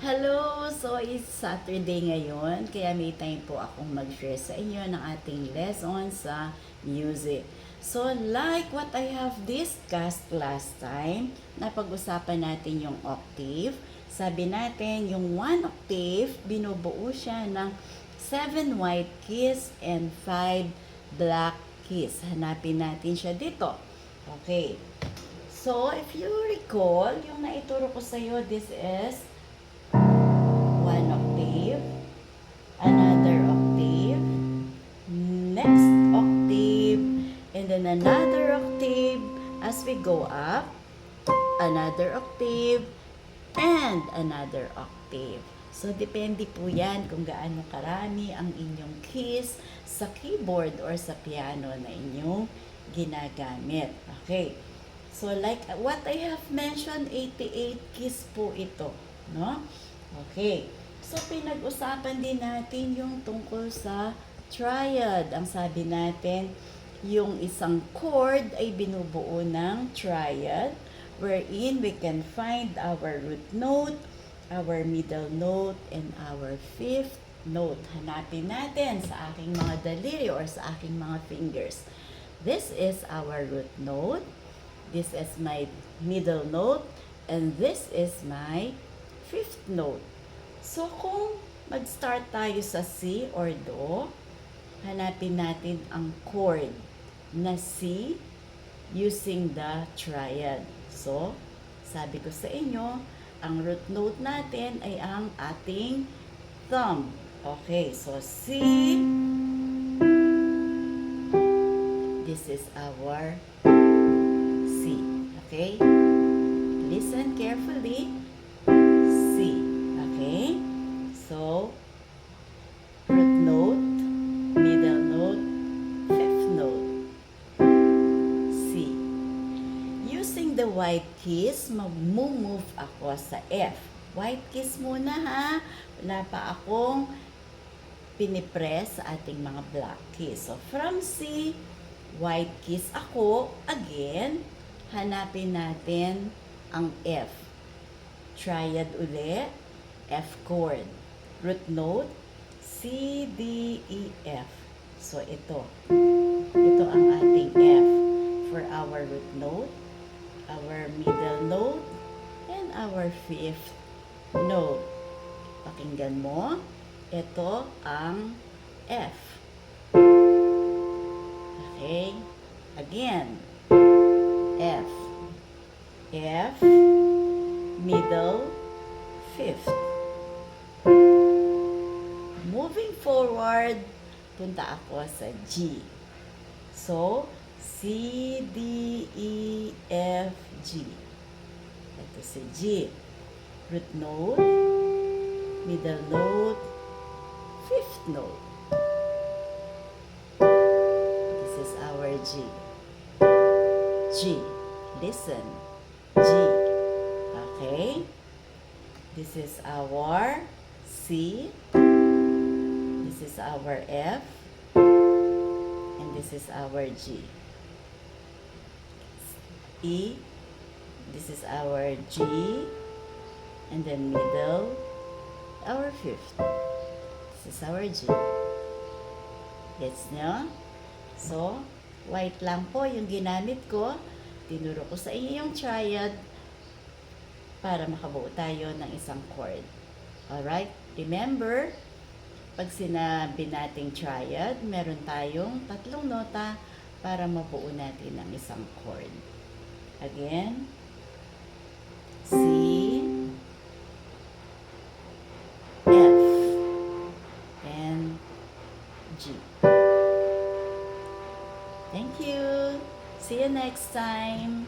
Hello! So, it's Saturday ngayon, kaya may time po akong mag-share sa inyo ng ating lesson sa music. So, like what I have discussed last time, napag-usapan natin yung octave. Sabi natin, yung 1 octave, binubuo siya ng 7 white keys and 5 black keys. Hanapin natin siya dito. Okay. So, if you recall, yung naituro ko sa iyo, this is one octave, another octave, next octave, and then another octave. As we go up, another octave, and another octave. So, depende po yan kung gaano karami ang inyong keys sa keyboard or sa piano na inyong ginagamit. Okay. So, like what I have mentioned, 88 keys po ito. No? Okay. So, pinag-usapan din natin yung tungkol sa triad. Ang sabi natin, yung isang chord ay binubuo ng triad wherein we can find our root note, our middle note, and our fifth note. Hanapin natin sa aking mga daliri or sa aking mga fingers. This is our root note. This is my middle note. And this is my fifth note. So, kung mag-start tayo sa C or Do, hanapin natin ang chord na C using the triad. So, sabi ko sa inyo, ang root note natin ay ang ating thumb. Okay, so C. This is our C. Okay? Listen carefully. C. Okay? So, root note, middle note, fifth note, C. Using the white keys, mag-move ako sa F. White keys muna ha. Wala pa akong pinipress sa ating mga black keys. So, from C, white keys ako. Again, hanapin natin ang F. Triad uli, F chord. Root note, C, D, E, F. So, ito. Ito ang ating F for our root note, our middle note, and our fifth note. Pakinggan mo. Ito ang F. Okay? Again. F. F, middle, fifth. Moving forward, punta ako sa G. So, C, D, E, F, G. Ito si G. Root note, middle note, fifth note. This is our G. G. Listen. G. Okay? This is our C. This is our F. And this is our G. E. This is our G. And then middle, our fifth. This is our G. Gets nyo? So, white lang po yung ginamit ko. Tinuro ko sa inyo yung triad para makabuo tayo ng isang chord. Alright? Remember, pag sinabi nating triad, meron tayong 3 nota para mabuo natin ng isang chord. Again, C, F, and G. Thank you. See you next time.